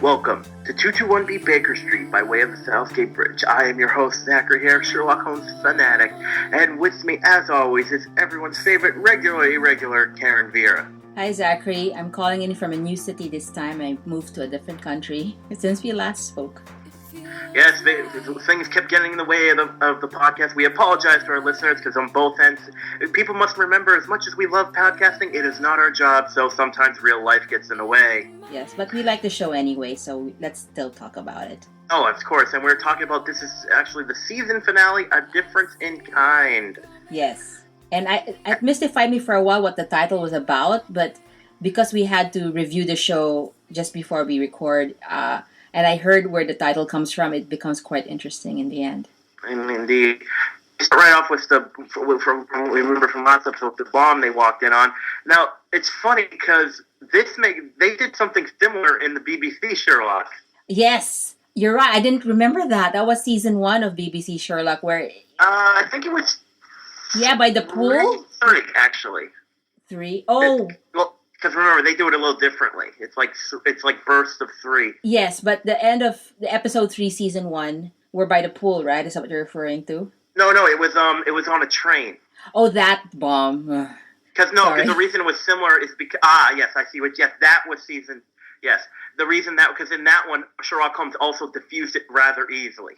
Welcome to 221B Baker Street by way of the Southgate Bridge. I am your host, Zachary, here, Sherlock Holmes fanatic, and with me, as always, is everyone's favorite regularly irregular Karen Vera. Hi, Zachary. I'm calling in from a new city this time. I moved to a different country since we last spoke. Yes, things kept getting in the way of the podcast. We apologize to our listeners because on both ends, people must remember, as much as we love podcasting, it is not our job, so sometimes real life gets in the way. Yes, but we like the show anyway, so let's still talk about it. Oh, of course, and we're talking about, this is actually the season finale, A Difference in Kind. Yes, and it mystified me for a while what the title was about, but because we had to review the show just before we record, and I heard where the title comes from, it becomes quite interesting in the end. Indeed. Right off with we remember from last episode, the bomb they walked in on. Now, it's funny because they did something similar in the BBC Sherlock. Yes, you're right. I didn't remember that. That was season 1 of BBC Sherlock, where... I think it was... Yeah, by the pool? 3, actually. 3? Oh... Because remember, they do it a little differently. It's like bursts of 3. Yes, but the end of the episode 3, season 1, were by the pool, right? Is that what you're referring to? No, it was on a train. Oh, that bomb. Because the reason it was similar is because yes, I see what. Yes, that was season. Yes, the reason because in that one, Sherlock Holmes also diffused it rather easily.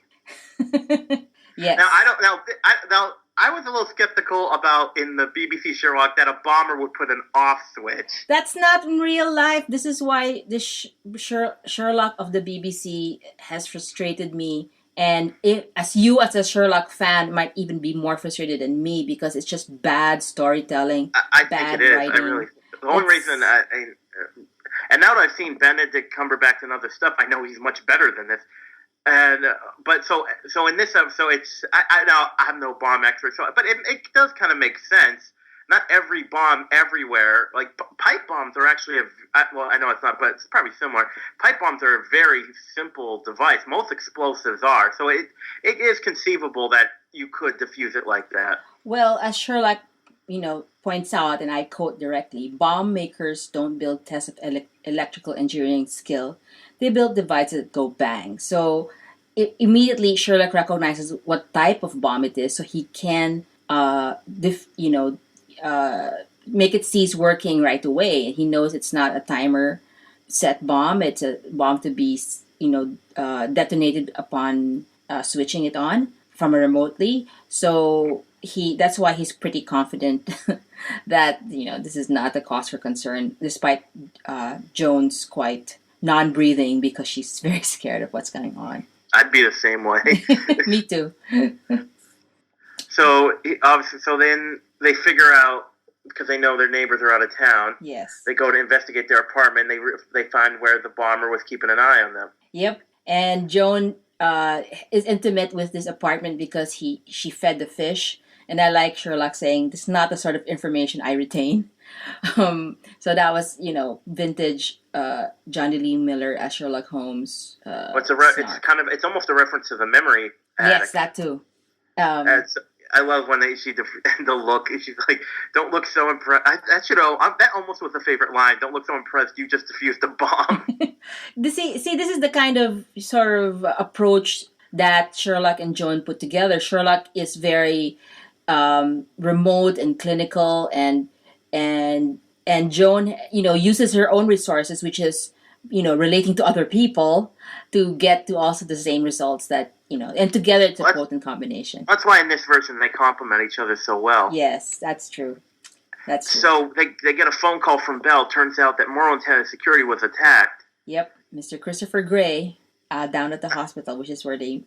Yes. Now I was a little skeptical about in the BBC Sherlock that a bomber would put an off switch. That's not in real life. This is why the Sherlock of the BBC has frustrated me. And as a Sherlock fan, might even be more frustrated than me because it's just bad storytelling, I bad think it is. writing. The only reason and now that I've seen Benedict Cumberbatch and other stuff, I know he's much better than this. And but so in this episode, it's I'm no bomb expert, but it does kind of make sense. Not every bomb everywhere. Like pipe bombs are actually I know it's not, but it's probably similar. Pipe bombs are a very simple device. Most explosives are, so it is conceivable that you could defuse it like that. Well, as Sherlock, points out, and I quote directly, bomb makers don't build tests of electrical engineering skill. They build devices that go bang. So immediately Sherlock recognizes what type of bomb it is, so he can, make it cease working right away. He knows it's not a timer set bomb. It's a bomb to be, detonated upon switching it on from remotely. So that's why he's pretty confident that, this is not a cause for concern, despite Joan's quite non-breathing because she's very scared of what's going on. I'd be the same way. Me too. So then they figure out, because they know their neighbors are out of town. Yes. They go to investigate their apartment. They find where the bomber was keeping an eye on them. Yep. And Joan is intimate with this apartment because she fed the fish. And I like Sherlock saying, this is not the sort of information I retain. So that was, vintage Johnny Lee Miller as Sherlock Holmes. It's almost a reference to the memory addict. Yes, that too. I love when the look. She's like, "Don't look so impressed." That almost was a favorite line. "Don't look so impressed. You just defused a bomb." This is the kind of sort of approach that Sherlock and Joan put together. Sherlock is very remote and clinical, and Joan, uses her own resources, which is, relating to other people, to get to also the same results that, and together it's a potent combination. That's why in this version they complement each other so well. Yes, that's true. So they get a phone call from Bell. Turns out that Montana Security was attacked. Yep, Mr. Christopher Gray down at the hospital, which is where they,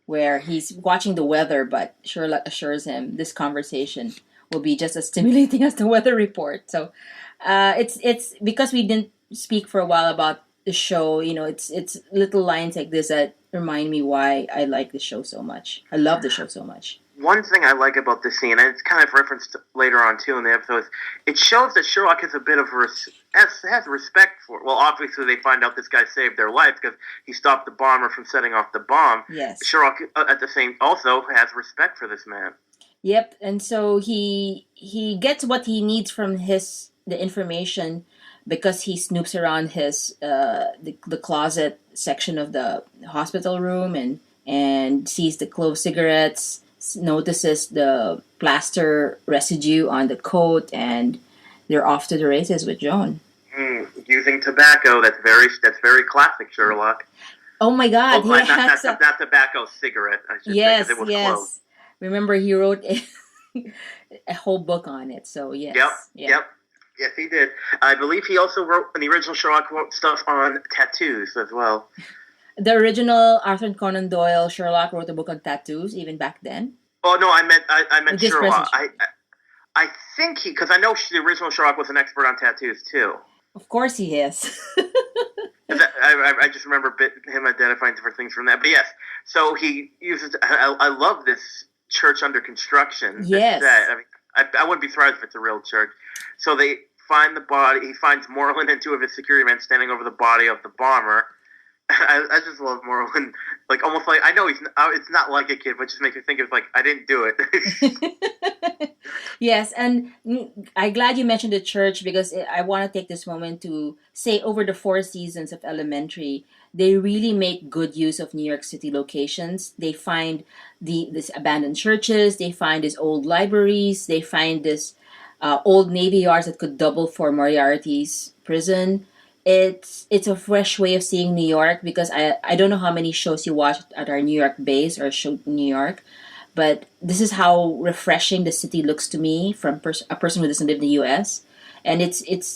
where he's watching the weather, but Sherlock assures him this conversation will be just as stimulating as the weather report. So it's because we didn't speak for a while about the show, it's little lines like this that remind me why I like the show so much. I love the show so much. One thing I like about this scene, and it's kind of referenced later on too in the episode, it shows that Sherlock has a bit of has respect for. Well, obviously they find out this guy saved their life because he stopped the bomber from setting off the bomb. Yes. Sherlock at the same also has respect for this man. Yep, and so he gets what he needs from the information because he snoops around his the closet section of the hospital room and sees the clove cigarettes, notices the plaster residue on the coat, and they're off to the races with Joan. Using tobacco, that's very classic Sherlock. Oh my God! Well, not tobacco, cigarette. I should say, 'cause it was clove. Remember, he wrote a whole book on it. So yes. Yep. Yes, he did. I believe he also wrote, in the original Sherlock, wrote stuff on tattoos as well. The original Arthur Conan Doyle Sherlock wrote a book on tattoos even back then. Oh no, I meant Sherlock. I think because I know the original Sherlock was an expert on tattoos too. Of course he is. I just remember him identifying different things from that. But yes, so he uses. I love this church under construction. Yes. I mean, I wouldn't be surprised if it's a real church. So they find the body. He finds Moreland and two of his security men standing over the body of the bomber. I just love Moreland. Like, almost like, I know it's not like a kid, but just makes me think of, like, I didn't do it. Yes, and I'm glad you mentioned the church, because I want to take this moment to say, over the 4 seasons of Elementary, they really make good use of New York City locations. They find these abandoned churches, they find these old libraries, they find this old Navy yards that could double for Moriarty's prison. It's a fresh way of seeing New York, because I don't know how many shows you watch at our New York base or show in New York, but this is how refreshing the city looks to me from a person who doesn't live in the U.S. And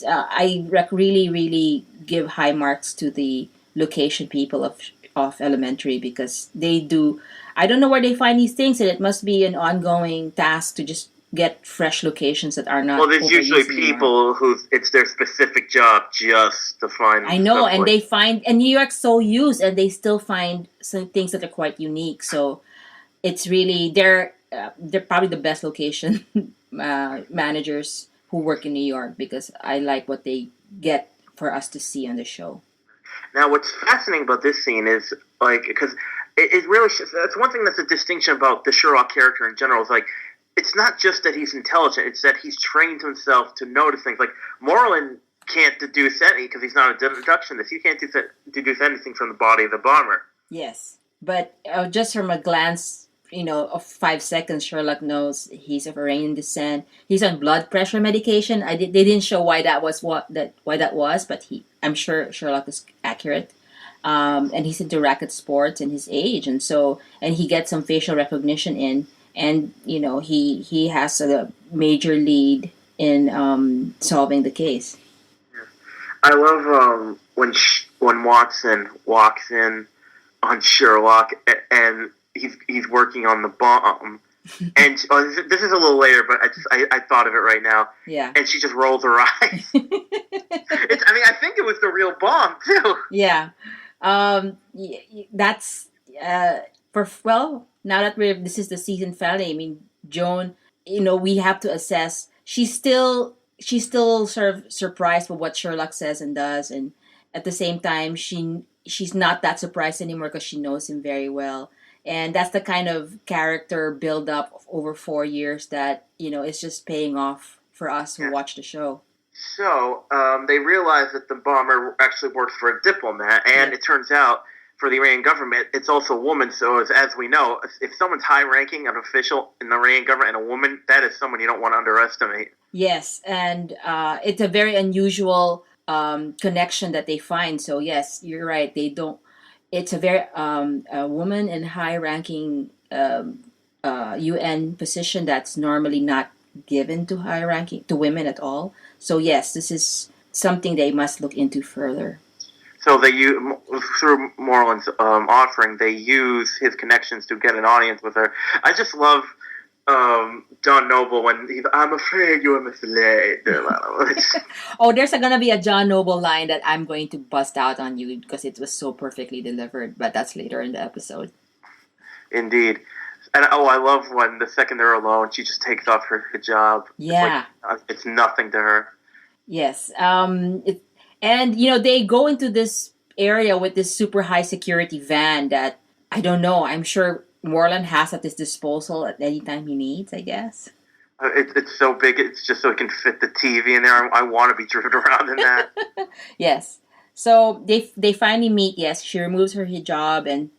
I really give high marks to the location people of Elementary, because they do. I don't know where they find these things, and it must be an ongoing task to just get fresh locations that are not. Well, there's usually people who it's their specific job just to find. I know, and they find, and New York's so used, and they still find some things that are quite unique. So it's really they're probably the best location managers who work in New York, because I like what they get for us to see on the show. Now, what's fascinating about this scene is, like, because it really, that's one thing that's a distinction about the Sherlock character in general, is like, it's not just that he's intelligent, it's that he's trained himself to notice things. Like, Moreland can't deduce any, because he's not a deductionist. He can't deduce anything from the body of the bomber. Yes, but just from a glance, of 5 seconds, Sherlock knows he's of Iranian descent. He's on blood pressure medication. They didn't show why that was, but I'm sure Sherlock is accurate. And he's into racket sports and his age, and he gets some facial recognition in. And, he has a major lead in solving the case. I love when Watson walks in on Sherlock and he's working on the bomb. And this is a little later, but I thought of it right now. Yeah. And she just rolls her eyes. I think it was the real bomb, too. Yeah. That's... now that this is the season finale, I mean, Joan, we have to assess. She's still sort of surprised by what Sherlock says and does, and at the same time, she's not that surprised anymore, because she knows him very well, and that's the kind of character build up over 4 years that is just paying off for us who watch the show. So they realize that the bomber actually works for a diplomat, and it turns out, for the Iranian government, it's also a woman. So as we know, if someone's high-ranking, an official in the Iranian government, and a woman, that is someone you don't want to underestimate. Yes, and it's a very unusual connection that they find. So yes, you're right. They don't. It's a very a woman in high-ranking UN position that's normally not given to high-ranking to women at all. So yes, this is something they must look into further. So through Moreland's offering, they use his connections to get an audience with her. I just love John Noble when he's, "I'm afraid you are misled." Oh, there's going to be a John Noble line that I'm going to bust out on you, because it was so perfectly delivered, but that's later in the episode. Indeed. And I love when the second they're alone, she just takes off her hijab. Yeah. It's nothing to her. Yes. And, they go into this area with this super high security van that, I don't know, I'm sure Moreland has at his disposal at any time he needs, I guess. It's so big. It's just so it can fit the TV in there. I want to be driven around in that. Yes. So they finally meet. Yes, she removes her hijab, and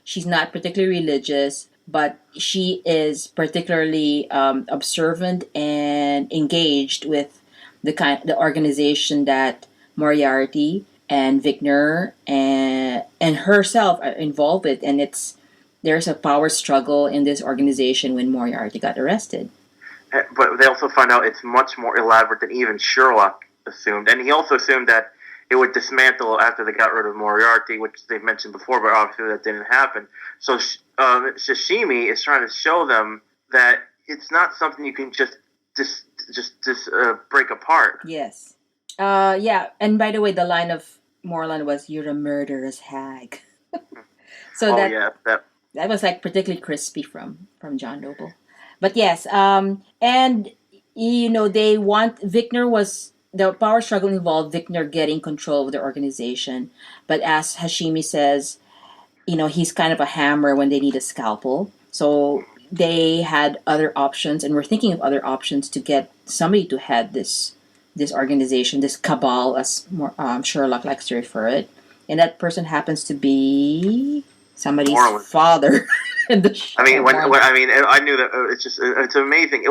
she's not particularly religious, but she is particularly observant and engaged with the organization that Moriarty and Vigner and herself are involved with, and there's a power struggle in this organization when Moriarty got arrested. But they also find out it's much more elaborate than even Sherlock assumed, and he also assumed that it would dismantle after they got rid of Moriarty, which they've mentioned before, but obviously that didn't happen. So Sashimi is trying to show them that it's not something you can just break apart. Yes. Yeah. And by the way, the line of Moreland was, "You're a murderous hag." So that was like particularly crispy from John Noble. But yes, and they want Vigner was the power struggle involved Vigner getting control of the organization, but as Hashimi says, he's kind of a hammer when they need a scalpel. So they had other options, and we're thinking of other options to get somebody to head this organization, this cabal, as Sherlock likes to refer it, and that person happens to be somebody's father. I mean, I knew that. It's amazing.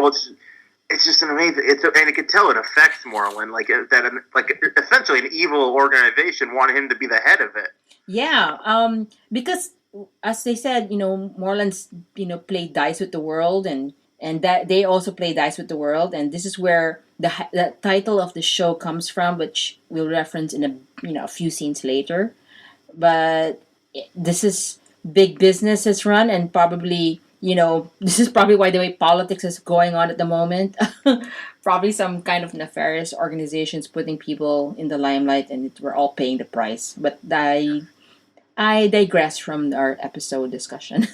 It's just an amazing. And you could tell it affects Moreland, like essentially an evil organization wanted him to be the head of it. Yeah, because as they said, Moreland's played dice with the world, and that they also play dice with the world, and this is where the title of the show comes from, which we'll reference in a few scenes later. But this is big business is run, and probably this is probably why the way politics is going on at the moment. Probably some kind of nefarious organizations putting people in the limelight, and we're all paying the price. But I digress from our episode discussion.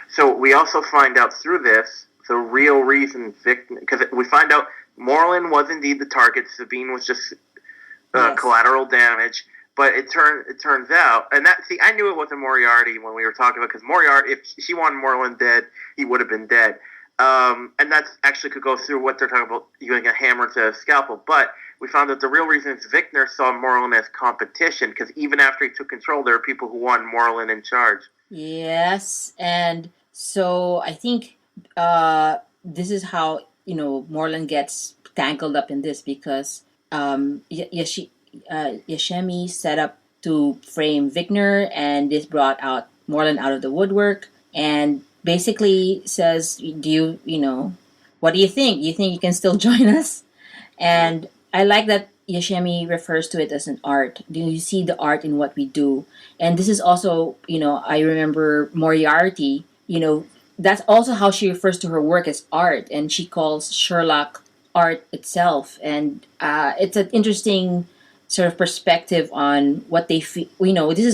So we also find out through this the real reason because we find out Moreland was indeed the target. Sabine was just collateral damage. But it turns out, and I knew it wasn't Moriarty when we were talking about, because Moriarty, if she wanted Moreland dead, he would have been dead. And that actually could go through what they're talking about, using a hammer to a scalpel. But we found that the real reason is Vigner saw Moreland as competition, because even after he took control, there were people who wanted Moreland in charge. Yes, and so I think this is how Moreland gets tangled up in this, because Yashemi set up to frame Vigner, and this brought out Moreland out of the woodwork, and basically says, what do you think? You think you can still join us? And I like that Yashemi refers to it as an art. Do you see the art in what we do? And this is also, I remember Moriarty, that's also how she refers to her work as art, and she calls Sherlock art itself. And it's an interesting sort of perspective on what they feel. This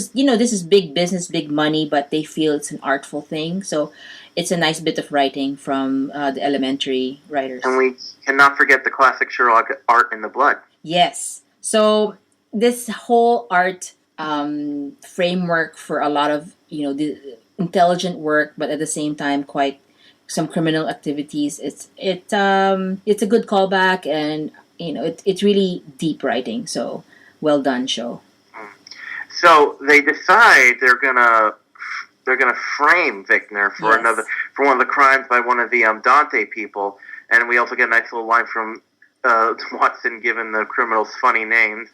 is big business, big money, but they feel it's an artful thing. So it's a nice bit of writing from the elementary writers. And we cannot forget the classic Sherlock art in the blood. Yes. So this whole art framework for a lot of the intelligent work, but at the same time quite some criminal activities. It's a good callback, and it's really deep writing. So well done, show. So they decide they're gonna frame Vigner for one of the crimes by one of the Dante people, and we also get a nice little line from Watson giving the criminals funny names.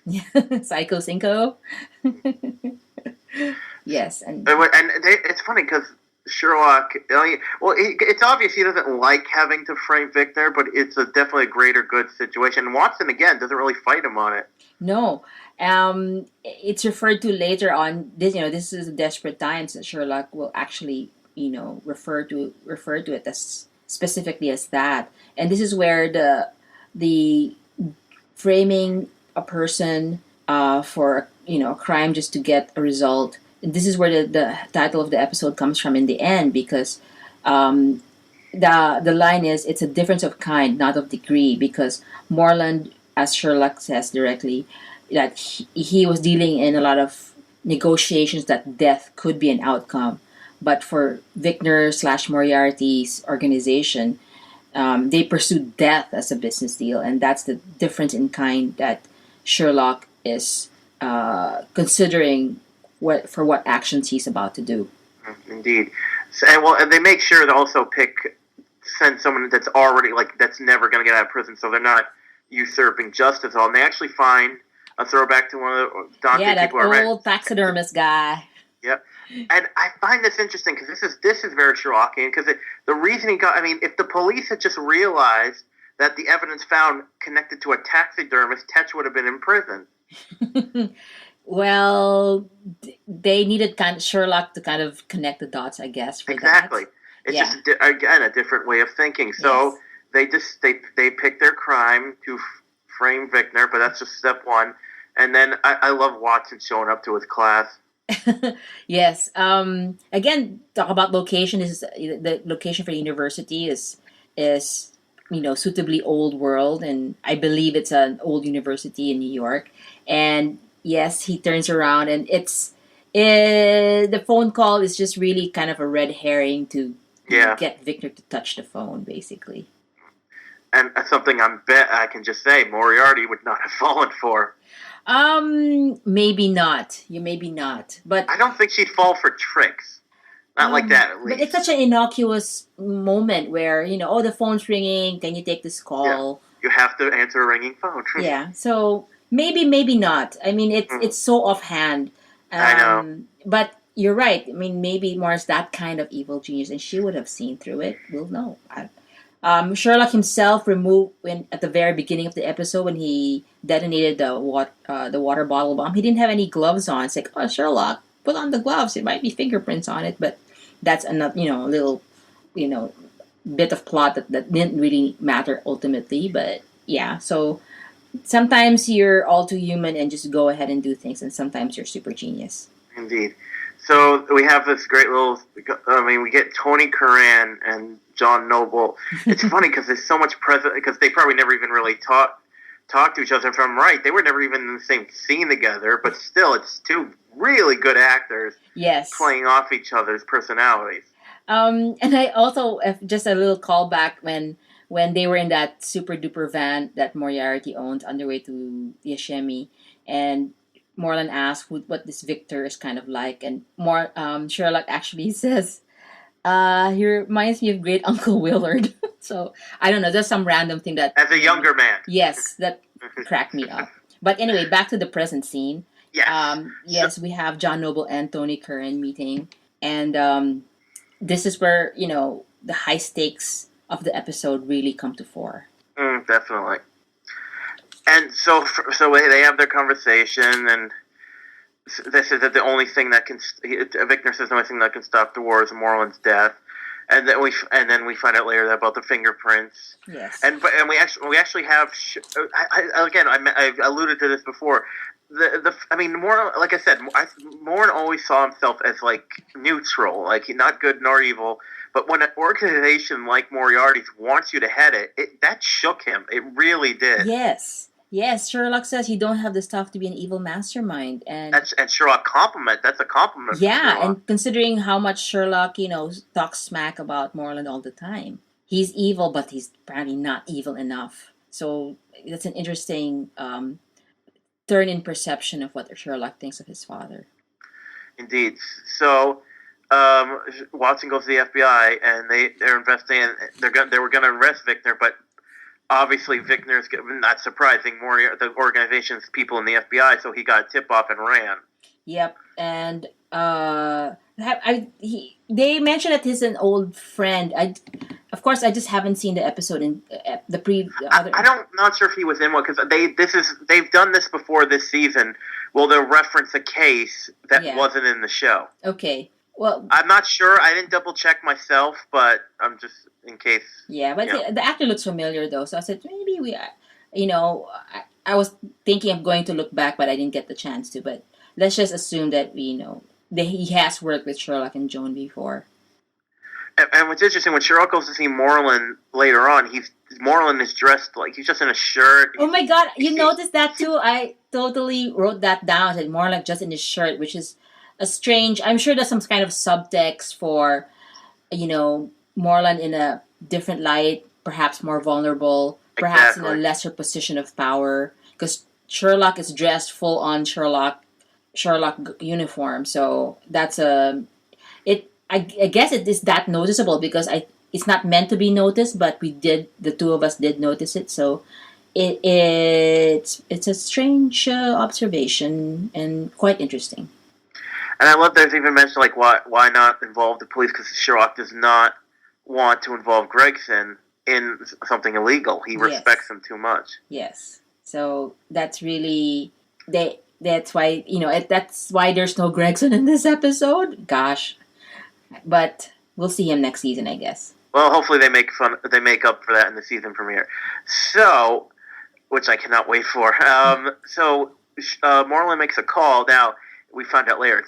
Psycho Cinco. Yes, and it's funny because Sherlock, it's obvious he doesn't like having to frame Vigner, but it's definitely a greater good situation. And Watson, again, doesn't really fight him on it. No. It's referred to later on. This is desperate times that Sherlock will actually, refer to it as specifically as that. And this is where the framing a person for a crime just to get a result. This is where the title of the episode comes from in the end, because the line is, it's a difference of kind, not of degree, because Moreland, as Sherlock says directly, that he was dealing in a lot of negotiations that death could be an outcome. But for Vigner / Moriarty's organization, They pursue death as a business deal, and that's the difference in kind that Sherlock is considering what actions he's about to do. Indeed. So, and they make sure to also send someone that's already, like, that's never going to get out of prison, so they're not usurping justice. And they actually find a throwback to one of the Dante people. Yeah, that old taxidermist guy. Yep. And I find this interesting because this is very Sherlockian, because the reason he got, I mean, if the police had just realized that the evidence found connected to a taxidermist, Tetch would have been in prison. Well, they needed Sherlock to kind of connect the dots, I guess. Exactly. That. It's just, again, a different way of thinking. So yes. they pick their crime to frame Victor, but that's just step one. And then I love Watson showing up to his class. Yes. Again, talk about location. The location for the university is suitably old world, and I believe it's an old university in New York. And yes, he turns around, and the phone call is just really kind of a red herring to get Victor to touch the phone, basically. And something I can just say Moriarty would not have fallen for. Maybe not. Maybe not. But I don't think she'd fall for tricks. Not like that, at least. But it's such an innocuous moment where, the phone's ringing. Can you take this call? Yeah. You have to answer a ringing phone. Yeah. So maybe not. I mean, it's so offhand. I know. But you're right. I mean, maybe Mara's that kind of evil genius, and she would have seen through it. We'll know. Sherlock himself removed at the very beginning of the episode when he detonated the water bottle bomb. He didn't have any gloves on. It's like, oh, Sherlock, put on the gloves. It might be fingerprints on it, but that's another little bit of plot that didn't really matter ultimately. But yeah, so sometimes you're all too human and just go ahead and do things, and sometimes you're super genius. Indeed. So we have this great little. We get Tony Curran and John Noble. It's funny because there's so much because they probably never even really talk to each other. If I'm right, they were never even in the same scene together. But still, it's two really good actors. Yes. Playing off each other's personalities. And I also just a little callback when they were in that super duper van that Moriarty owned on their way to Yosemite, and Moreland asks what this Victor is kind of like, and Sherlock actually says, he reminds me of Great Uncle Willard. So, I don't know, there's some random thing that... As a younger man. Yes, that cracked me up. But anyway, back to the present scene. Yes. We have John Noble and Tony Curran meeting, and this is where, the high stakes of the episode really come to fore. Definitely. And so they have their conversation, and they say that the only thing that Victor says the only thing that can stop the war is Moreland's death, and then we find out later about the fingerprints. Yes. And we actually have. I alluded to this before. Moreland, like I said, Moreland always saw himself as like neutral, like not good nor evil. But when an organization like Moriarty's wants you to head it, that shook him. It really did. Yes, Sherlock says you don't have the stuff to be an evil mastermind, and Sherlock that's a compliment. Yeah, and considering how much Sherlock, talks smack about Moreland all the time, he's evil, but he's apparently not evil enough. So that's an interesting turn in perception of what Sherlock thinks of his father. Indeed. So Watson goes to the FBI, and they're investigating. They were going to arrest Victor, but obviously, Victor's not surprising. The organization's people in the FBI, so he got a tip-off and ran. Yep, and they mentioned that he's an old friend. Of course, I just haven't seen the episode in I'm not sure if he was in one because they've done this before this season. Well, they'll reference a case that wasn't in the show. Okay. Well, I'm not sure. I didn't double check myself, but I'm just in case. Yeah, but the actor looks familiar though, so I said maybe I was thinking of going to look back, but I didn't get the chance to. But let's just assume that that he has worked with Sherlock and Joan before. And what's interesting, when Sherlock goes to see Moreland later on, Moreland is dressed like he's just in a shirt. Oh my God, you noticed that too? I totally wrote that down. I said Moreland just in his shirt, which is a strange. I'm sure there's some kind of subtext for, Moreland in a different light perhaps more vulnerable, perhaps in a Exactly. lesser position of power, because Sherlock is dressed full on Sherlock uniform. So that's a it. I guess it is that noticeable because it's not meant to be noticed, but the two of us did notice it. So it's a strange observation and quite interesting. And I love there's even mentioned like why not involve the police because Sherlock does not want to involve Gregson in something illegal. He respects Yes. him too much. Yes. So that's really that's why that's why there's no Gregson in this episode. Gosh, but we'll see him next season, I guess. Well, hopefully they make up for that in the season premiere. So, which I cannot wait for. Moreland makes a call. Now we found out later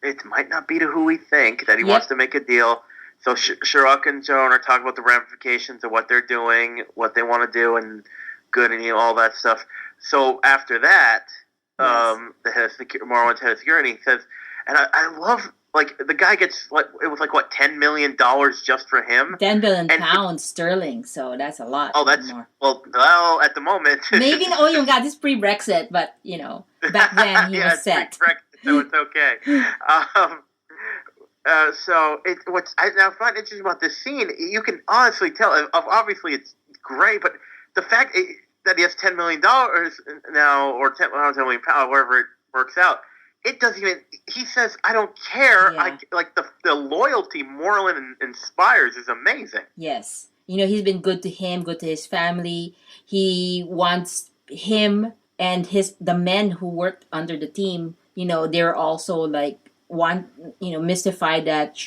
it might not be to who we think that he Yep. wants to make a deal. So Sherlock and Joan are talking about the ramifications of what they're doing, what they want to do, and good and all that stuff. So after that, Yes. the head of Moreland's head of security says, and I love like the guy gets like it was like what $10 million just for him. 10 billion And pounds sterling, so that's a lot. Oh, that's more. well at the moment. Maybe oh you got this pre-Brexit, but back then he yeah, was set. Brexit, so it's okay. What's I now find interesting about this scene, you can honestly tell. Obviously, it's great, but the fact that he has $10 million now, or 10 million pounds, wherever it works out, it doesn't even. He says, "I don't care." Yeah. Like the loyalty Moreland inspires is amazing. Yes. He's been good to him, good to his family. He wants him and the men who worked under the team, they're also like mystified that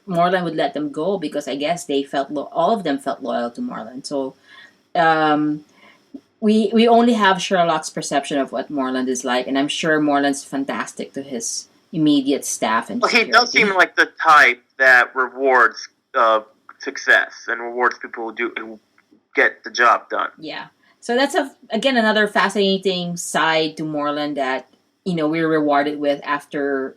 Moreland would let them go because I guess they felt all of them felt loyal to Moreland. So we only have Sherlock's perception of what Moreland is like, and I'm sure Moreland's fantastic to his immediate staff and Well, he does seem like the type that rewards success and rewards people who get the job done. Yeah. So that's again another fascinating side to Moreland that we're rewarded with after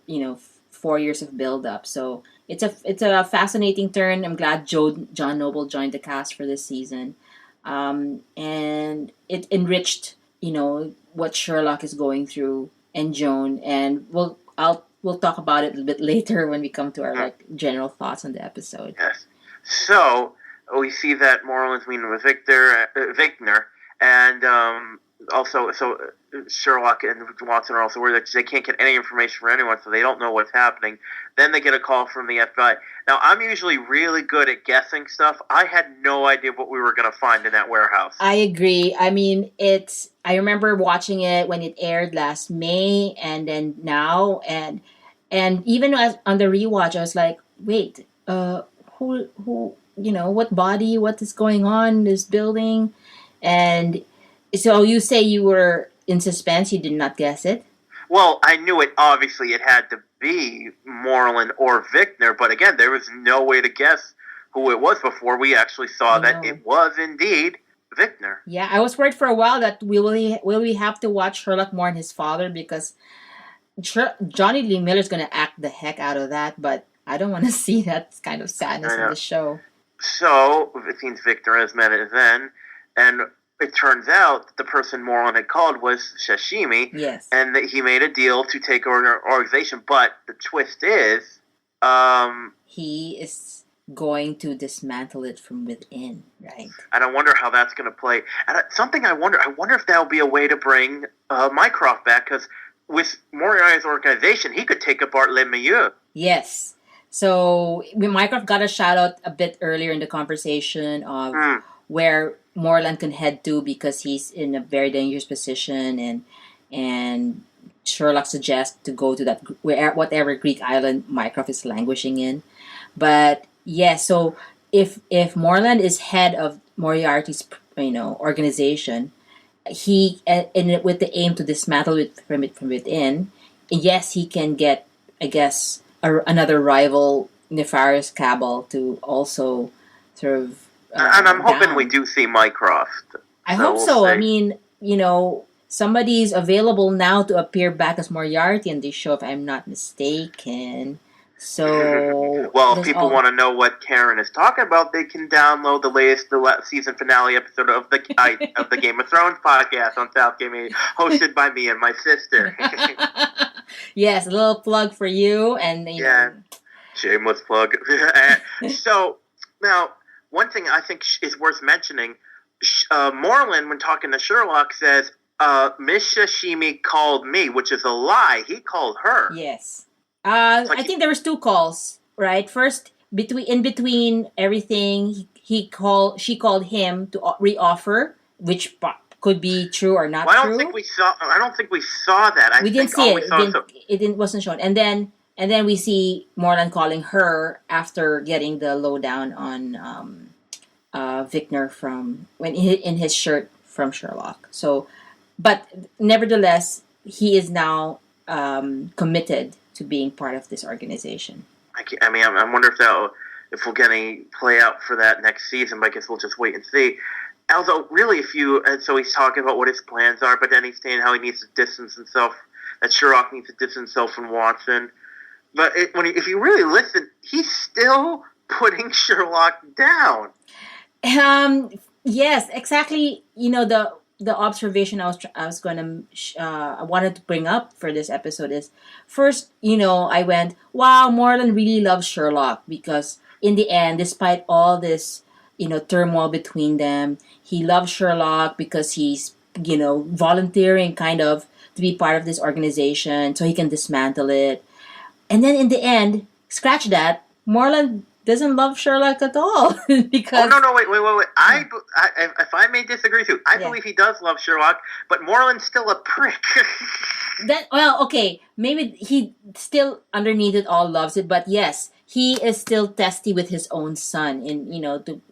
4 years of build up. So it's a fascinating turn. I'm glad John Noble joined the cast for this season, and it enriched what Sherlock is going through and Joan, and we'll talk about it a little bit later when we come to our general thoughts on the episode. Yes. So we see that Moreland's meeting with Victor, and also Sherlock and Watson are also worried that they can't get any information from anyone, so they don't know what's happening. Then they get a call from the FBI. Now, I'm usually really good at guessing stuff. I had no idea what we were going to find in that warehouse. I agree. I mean, I remember watching it when it aired last May, and then now, and even on the rewatch, I was like, wait, who, what body, what is going on in this building? And so you say you were in suspense, you did not guess it? Well, I knew it. Obviously, it had to be Moreland or Victor, but again, there was no way to guess who it was before we actually saw that it was indeed Victor. Yeah, I was worried for a while that will we have to watch Sherlock more and his father because Johnny Lee Miller's going to act the heck out of that, but I don't want to see that kind of sadness in the show. So, it seems Victor has met it then, and it turns out that the person Moreland had called was Sashimi, yes, and that he made a deal to take over an organization, but the twist is... he is going to dismantle it from within, right? And I wonder how that's going to play. And something I wonder if there'll be a way to bring Mycroft back, because with Moriarty's organization, he could take apart Le Milieu. Yes. So Mycroft got a shout out a bit earlier in the conversation of where Moreland can head to because he's in a very dangerous position, and Sherlock suggests to go to that whatever Greek island Mycroft is languishing in. But yes, so if Moreland is head of Moriarty's organization, he and with the aim to dismantle it from within, yes, he can get, I guess, another rival nefarious cabal to also sort of. And I'm hoping we do see Mycroft. I hope so. I mean, somebody's available now to appear back as Moriarty in this show, if I'm not mistaken. So Well, if there's people all want to know what Karen is talking about, they can download the season finale episode of the Game of Thrones podcast on South Gaming, hosted by me and my sister. yes, a little plug for you, and Yeah, shameless plug. So now, one thing I think is worth mentioning: Moreland, when talking to Sherlock, says, "Miss Shashimi called me," which is a lie. He called her. yes. Like I think there was two calls, right? First, between everything, she called him to reoffer, which could be true or not well, true. I don't think we saw that. We didn't see it. It didn't wasn't shown. And then we see Morland calling her after getting the lowdown on Victor from in his shirt from Sherlock. So, but nevertheless, he is now committed to being part of this organization. I mean, I wonder if we'll get any play out for that next season. But I guess we'll just wait and see. Although, really, so he's talking about what his plans are, but then he's saying how he needs to distance himself, that Sherlock needs to distance himself from Watson. But if you really listen, he's still putting Sherlock down. Yes, exactly. The observation I wanted to bring up for this episode is first, I went, wow, Moreland really loves Sherlock because in the end, despite all this, turmoil between them, he loves Sherlock because he's, volunteering kind of to be part of this organization so he can dismantle it. And then in the end, scratch that, Moreland doesn't love Sherlock at all because no, wait. If I may disagree too, I believe he does love Sherlock, but Moreland's still a prick. Okay, maybe he still underneath it all loves it, but yes, he is still testy with his own son,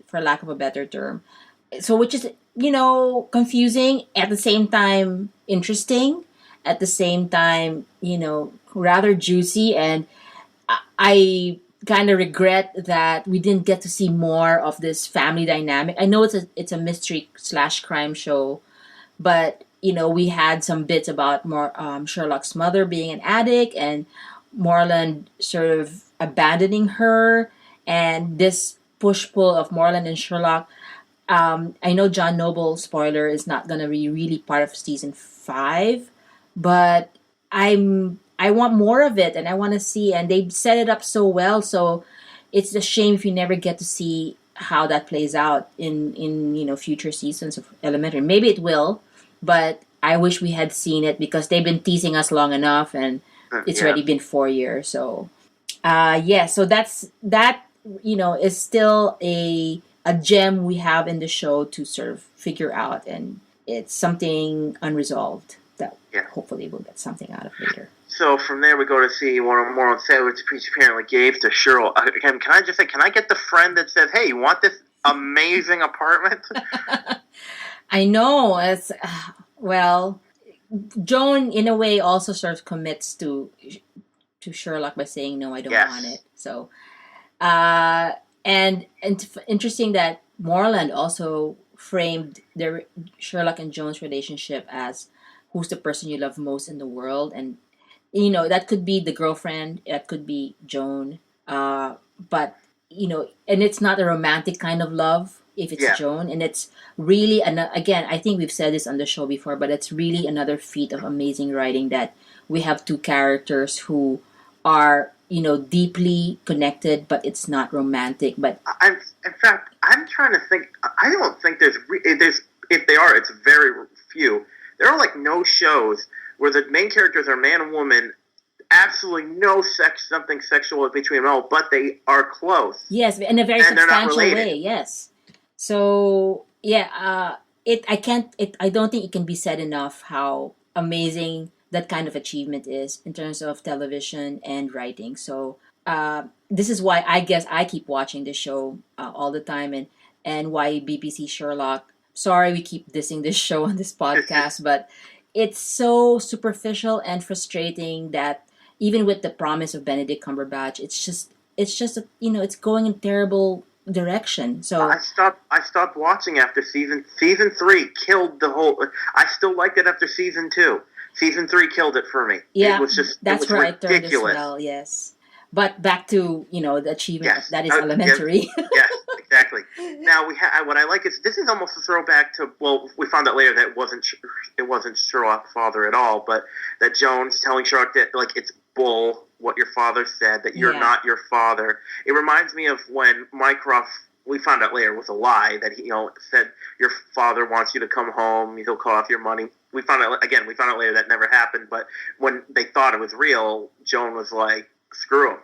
for lack of a better term. So which is confusing at the same time interesting, at the same time rather juicy, and I kind of regret that we didn't get to see more of this family dynamic. I know it's a mystery / crime show, but we had some bits about more Sherlock's mother being an addict and Moreland sort of abandoning her, and this push pull of Moreland and Sherlock. I know John Noble, spoiler, is not gonna be really part of season 5, but I want more of it, and I want to see. And they set it up so well, so it's a shame if you never get to see how that plays out in future seasons of Elementary. Maybe it will, but I wish we had seen it because they've been teasing us long enough, and it's already been 4 years. So, so that is still a gem we have in the show to sort of figure out, and it's something unresolved that hopefully we'll get something out of later. So from there we go to see one more on sale, which he apparently gave to Cheryl. Can I just say, can I get the friend that says, hey, you want this amazing apartment? I know. Joan, in a way, also sort of commits to Sherlock by saying, no, I don't want it. So, and interesting that Moreland also framed their Sherlock and Joan's relationship as who's the person you love most in the world, and that could be the girlfriend, that could be Joan, but and it's not a romantic kind of love if it's Joan, and it's really again, I think we've said this on the show before, but it's really another feat of amazing writing that we have two characters who are deeply connected, but it's not romantic. But in fact, I'm trying to think. I don't think there's if they are, it's very few. There are like no shows where the main characters are man and woman, absolutely no something sexual between them all, but they are close. Yes, in a very substantial way. Yes. So I don't think it can be said enough how amazing that kind of achievement is in terms of television and writing. So this is why I guess I keep watching this show all the time, and why BBC Sherlock. Sorry, we keep dissing this show on this podcast, but it's so superficial and frustrating that even with the promise of Benedict Cumberbatch, it's just it's going in terrible direction. So I stopped watching after season 3 killed the whole. I still liked it after season 2. Season 3 killed it for me. Yeah, it was that's it was where ridiculous. I turned as well. Yes, But back to the achievement Yes. that is Yes. elementary. Yes. Exactly. Now what I like is this is almost a throwback to, well, we found out later that it wasn't Sherlock's father at all, but that Jones telling Sherlock that, like, it's bull what your father said, that you're Yeah. not your father. It reminds me of when Mycroft, we found out later, was a lie, that he said your father wants you to come home, he'll call off your money. We found out later that never happened, but when they thought it was real, Joan was like, screw him.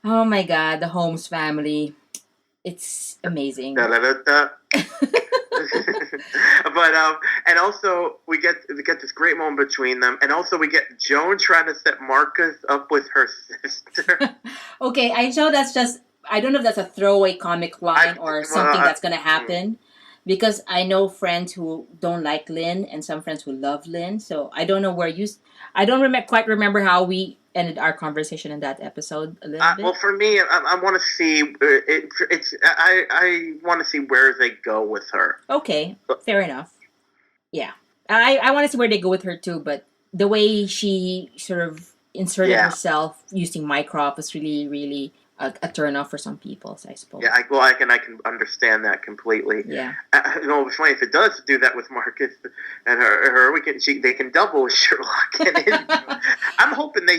Oh my God, the Holmes family. It's Da, amazing. da, da, da. But and also we get this great moment between them, and also we get Joan trying to set Marcus up with her sister. Okay, I know that's just, I don't know if that's a throwaway comic line I or well, something that's going to happen, because I know friends who don't like Lynn and some friends who love Lynn. So I don't know I don't quite remember how we ended our conversation in that episode a little well, bit. for me, I want to see I want to see where they go with her. Okay, fair enough. Yeah. I want to see where they go with her too, but the way she sort of inserted Yeah. herself using Mycroft was really, really a turn off for some people, so I suppose. Yeah, I can understand that completely. Yeah. It's funny if it does do that with Marcus and her. They can double Sherlock. I'm hoping they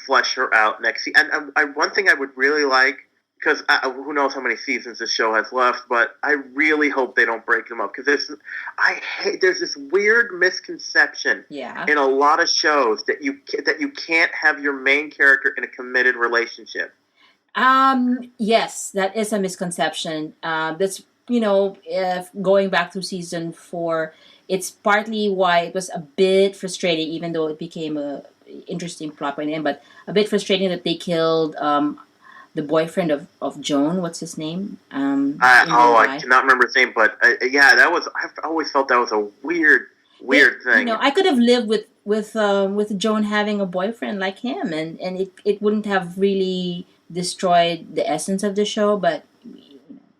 flesh her out next season. And one thing I would really like, because who knows how many seasons this show has left, but I really hope they don't break them up, because there's this weird misconception Yeah. in a lot of shows that you can't have your main character in a committed relationship. Yes, that is a misconception. That's, if going back to season 4, it's partly why it was a bit frustrating, even though it became a interesting plot by the end, but a bit frustrating that they killed the boyfriend of Joan. What's his name? I cannot remember his name, but yeah, I've always felt that was a weird thing. I could have lived with Joan having a boyfriend like him, and it wouldn't have really destroyed the essence of the show. But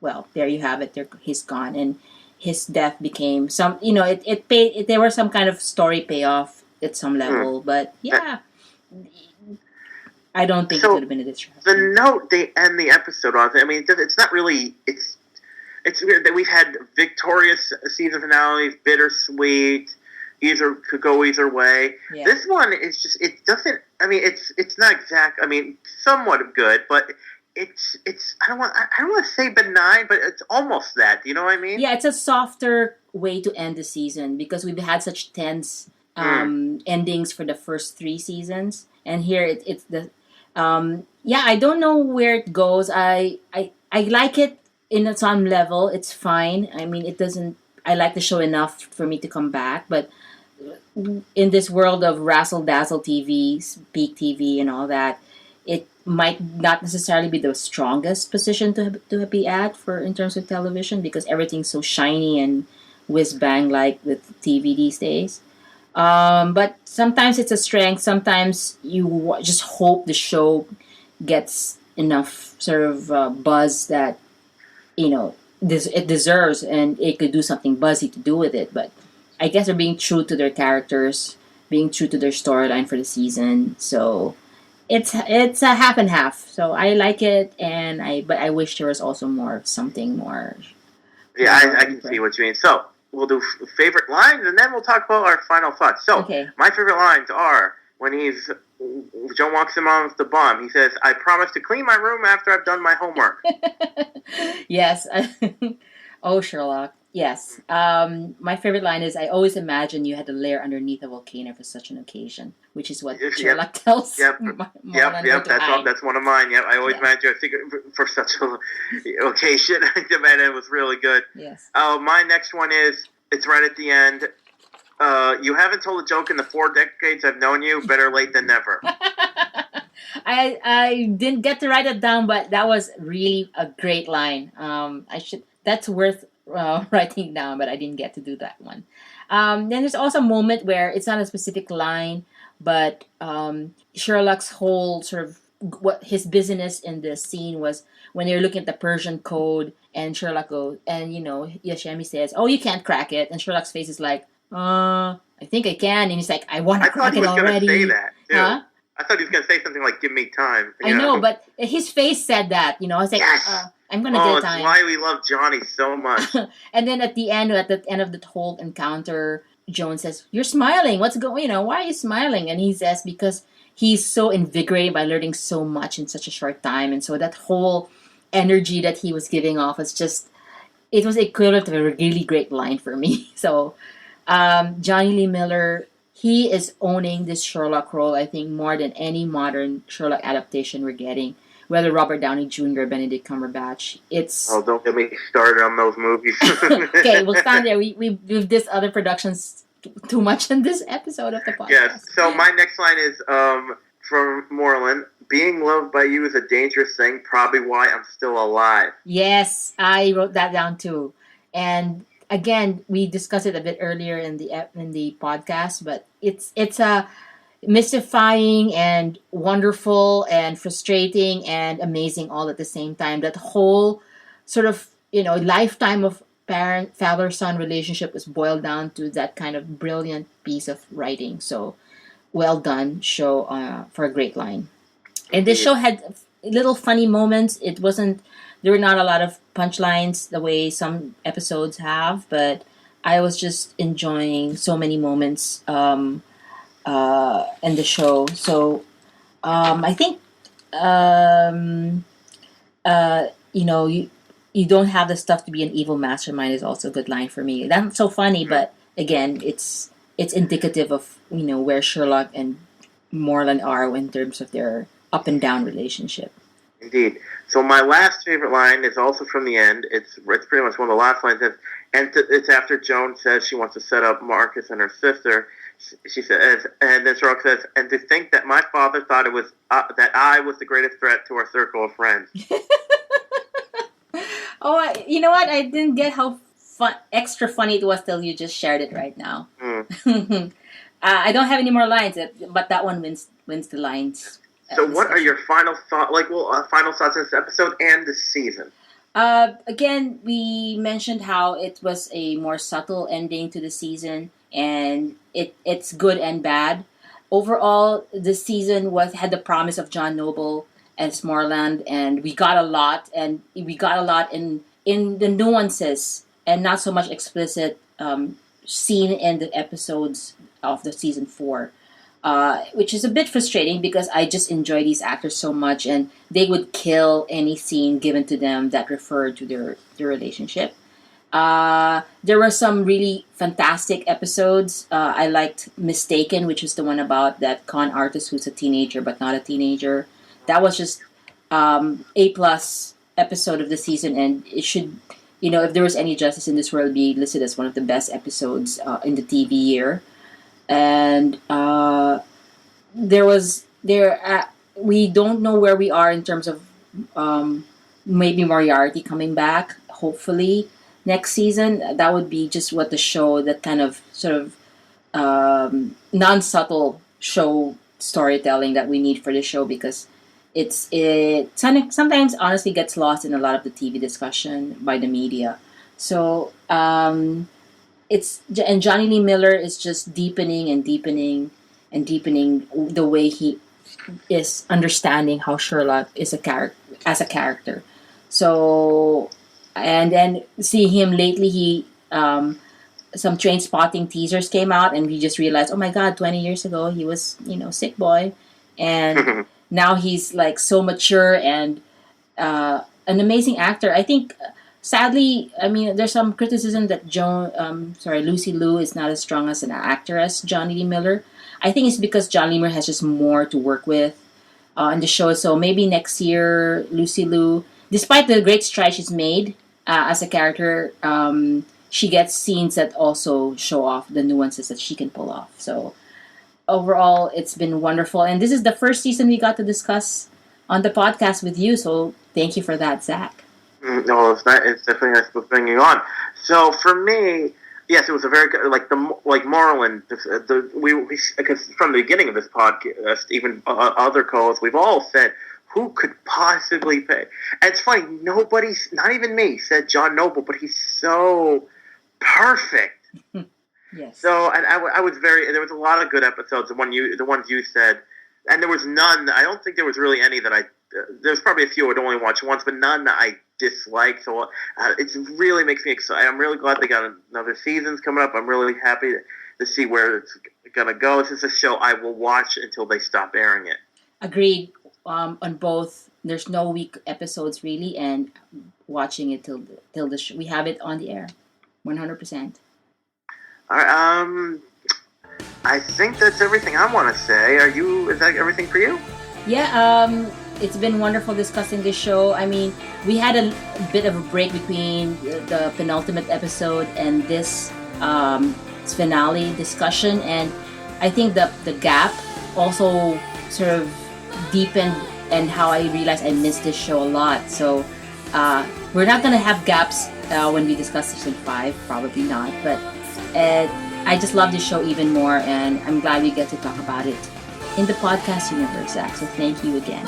well, there you have it. He's gone, and his death became some. It paid. There was some kind of story payoff at some level, but yeah, I don't think it would have been a distraction. The note they end the episode on, I mean, it's not really. It's weird that we've had victorious season finales, bittersweet. Could go either way. Yeah. This one is just, it doesn't. I mean, it's not exact. I mean, somewhat good, but it's. I don't want to say benign, but it's almost that. You know what I mean? Yeah, it's a softer way to end the season, because we've had such tense endings for the first 3 seasons, and here it's the. Yeah, I don't know where it goes. I like it in some level. It's fine. I mean, it doesn't. I like the show enough for me to come back, but in this world of razzle dazzle TV, peak TV, and all that, it might not necessarily be the strongest position to be at for in terms of television, because everything's so shiny and whiz bang like with TV these days. But sometimes it's a strength. Sometimes you just hope the show gets enough sort of buzz that it deserves, and it could do something buzzy to do with it. But I guess they're being true to their characters, being true to their storyline for the season. So it's a half and half. So I like it, but I wish there was also something more. Yeah, I can see what you mean. So we'll do favorite lines, and then we'll talk about our final thoughts. So my favorite lines are when Joan walks him off the bomb. He says, "I promise to clean my room after I've done my homework." Yes. Oh, Sherlock. Yes. My favorite line is, "I always imagine you had to lair underneath a volcano for such an occasion," which is what Sherlock tells. Yep. That's one of mine. Yep. I always imagine you for such an occasion. Man, it was really good. Yes. My next one is, it's right at the end. You haven't told a joke in the 4 decades I've known you. Better late than never. I didn't get to write it down, but that was really a great line. That's worth writing down, but I didn't get to do that one. Then there's also a moment where it's not a specific line, but Sherlock's whole sort of what his business in the scene was when they're looking at the Persian code, and Sherlock goes, and Yoshimi says, "Oh, you can't crack it," and Sherlock's face is like, I think I can," and he's like, "I want to crack it already." I thought he was going to say that too. Huh? I thought he was going to say something like, give me time. I know, but his face said that, I was like, yes! I'm going to get time. Oh, it's why we love Johnny so much. And then at the end of the whole encounter, Joan says, you're smiling. What's going, why are you smiling? And he says, because he's so invigorated by learning so much in such a short time. And so that whole energy that he was giving off was just, it was equivalent to a really great line for me. So Johnny Lee Miller, he is owning this Sherlock role, I think, more than any modern Sherlock adaptation we're getting. Whether Robert Downey Jr. or Benedict Cumberbatch, it's... Oh, don't get me started on those movies. Okay, we'll stand there. We've this other productions too much in this episode of the podcast. Yes, so my next line is from Moreland. Being loved by you is a dangerous thing, probably why I'm still alive. Yes, I wrote that down too. And again, we discussed it a bit earlier in the podcast, but it's a mystifying and wonderful and frustrating and amazing all at the same time. That whole sort of lifetime of parent father son relationship was boiled down to that kind of brilliant piece of writing. So well done show for a great line. And this show had little funny moments. There were not a lot of punchlines the way some episodes have, but I was just enjoying so many moments in the show. So I think you don't have the stuff to be an evil mastermind is also a good line for me. That's so funny, but again, it's indicative of where Sherlock and Moreland are in terms of their up and down relationship. Indeed. So my last favorite line is also from the end. It's pretty much one of the last lines. It's after Joan says she wants to set up Marcus and her sister. She says, and then Sherlock says, and to think that my father thought it was that I was the greatest threat to our circle of friends. Oh, you know what? I didn't get how extra funny it was till you just shared it right now. I don't have any more lines, but that one wins the lines. So what are your final thoughts? Final thoughts on this episode and this season? Again, we mentioned how it was a more subtle ending to the season, and it's good and bad. Overall, this season had the promise of John Noble as Moreland, and we got a lot, in the nuances and not so much explicit seen in the episodes of the season 4. Which is a bit frustrating because I just enjoy these actors so much, and they would kill any scene given to them that referred to their relationship. There were some really fantastic episodes. I liked Mistaken, which was the one about that con artist who's a teenager but not a teenager. That was just A+ episode of the season, and it should, if there was any justice in this world, be listed as one of the best episodes in the TV year. And we don't know where we are in terms of maybe Moriarty coming back, hopefully next season. That would be just what the show, that kind of sort of non-subtle show storytelling that we need for the show, because it sometimes honestly gets lost in a lot of the TV discussion by the media. So and Johnny Lee Miller is just deepening and deepening and deepening the way he is understanding how Sherlock is as a character. So, and then seeing him lately, some Train Spotting teasers came out, and we just realized, oh my God, 20 years ago he was, sick boy, and now he's like so mature and an amazing actor. I think. Sadly, I mean, there's some criticism that Lucy Liu is not as strong as an actor as Johnny Lee Miller. I think it's because John Lee Miller has just more to work with in the show. So maybe next year, Lucy Liu, despite the great strides she's made as a character, she gets scenes that also show off the nuances that she can pull off. So overall, it's been wonderful. And this is the first season we got to discuss on the podcast with you. So thank you for that, Zach. No, it's not. It's definitely nice to bring you on. So for me, yes, it was a very good, like Marlon. Because from the beginning of this podcast, even other co-hosts, we've all said, who could possibly pay? And it's funny, nobody's, not even me, said John Noble, but he's so perfect. Yes. So, and I was there was a lot of good episodes. The ones you said, and there was none. I don't think there was really any that there's probably a few I'd only watch once, but none that I dislike. So it really makes me excited. I'm really glad they got another season's coming up. I'm really happy to see where it's gonna go. This is a show I will watch until they stop airing it. Agreed on both. There's no weak episodes really, and watching it till the show. We have it on the air, 100%. All right. I think that's everything I want to say. Is that everything for you? Yeah, it's been wonderful discussing this show. I mean, we had a bit of a break between the penultimate episode and this finale discussion, and I think the gap also sort of deepened, and how I realized I missed this show a lot. So we're not going to have gaps when we discuss season 5, probably not, but I just love this show even more, and I'm glad we get to talk about it in the podcast universe, Zach. So thank you again.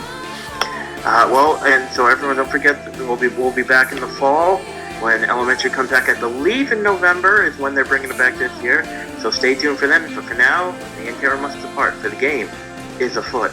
And so everyone, don't forget that we'll be back in the fall when Elementary comes back. I believe in November is when they're bringing it back this year. So stay tuned for them. But for now, me and Karen must depart, for the game is afoot.